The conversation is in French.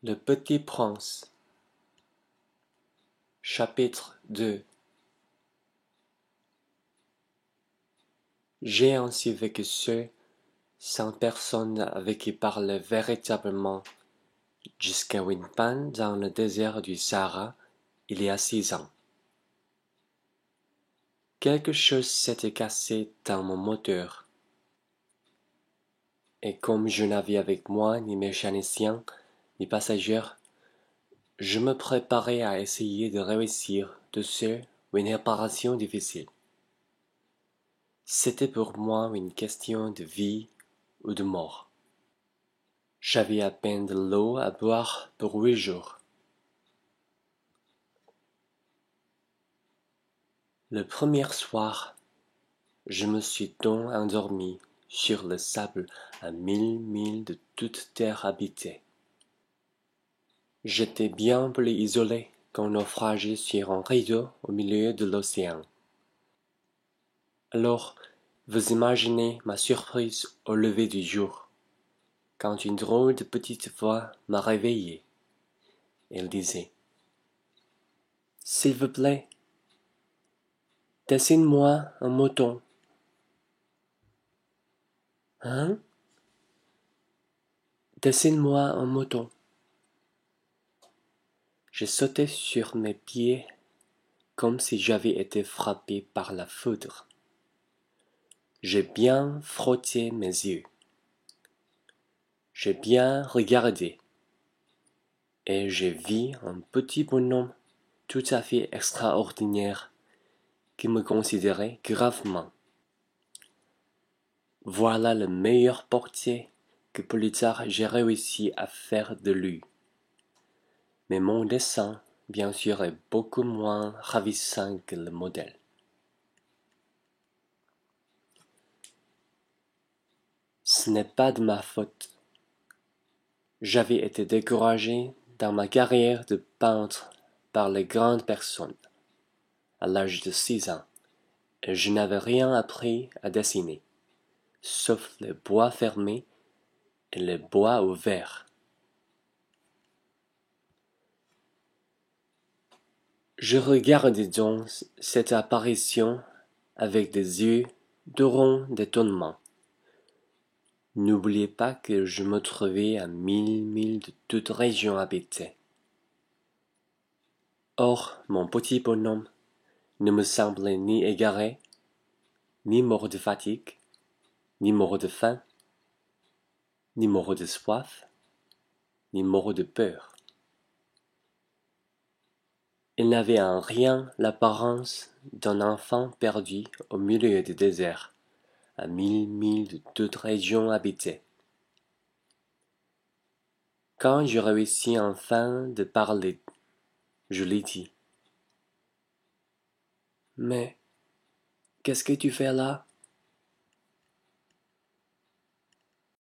Le Petit Prince. Chapitre 2. J'ai ainsi vécu seul, sans personne avec qui parler véritablement, jusqu'à Winpan dans le désert du Sahara, il y a 6 ans. Quelque chose s'était cassé dans mon moteur, et comme je n'avais avec moi ni mécanicien, ni passagers, je me préparais à essayer de réussir de seul une réparation difficile. C'était pour moi une question de vie ou de mort. J'avais à peine de l'eau à boire pour 8 jours. Le premier soir, je me suis donc endormi sur le sable à 1000 milles de toute terre habitée. J'étais bien plus isolé qu'un naufragé sur un rideau au milieu de l'océan. Alors, vous imaginez ma surprise au lever du jour, quand une drôle de petite voix m'a réveillé. Elle disait: « S'il vous plaît, dessine-moi un mouton. » Hein? Dessine-moi un mouton. J'ai sauté sur mes pieds comme si j'avais été frappé par la foudre. J'ai bien frotté mes yeux. J'ai bien regardé. Et j'ai vu un petit bonhomme tout à fait extraordinaire qui me considérait gravement. Voilà le meilleur portrait que plus tard j'ai réussi à faire de lui. Mais mon dessin, bien sûr, est beaucoup moins ravissant que le modèle. Ce n'est pas de ma faute. J'avais été découragé dans ma carrière de peintre par les grandes personnes, à l'âge de 6 ans, et je n'avais rien appris à dessiner, sauf les bois fermés et les bois ouverts. Je regardais donc cette apparition avec des yeux de rond d'étonnement. N'oubliez pas que je me trouvais à 1000 milles de toute région habitée. Or, mon petit bonhomme ne me semblait ni égaré, ni mort de fatigue, ni mort de faim, ni mort de soif, ni mort de peur. Il n'avait en rien l'apparence d'un enfant perdu au milieu du désert, à 1000 milles de toute région habitée. Quand je réussis enfin de parler, je lui dis: « Mais qu'est-ce que tu fais là ? »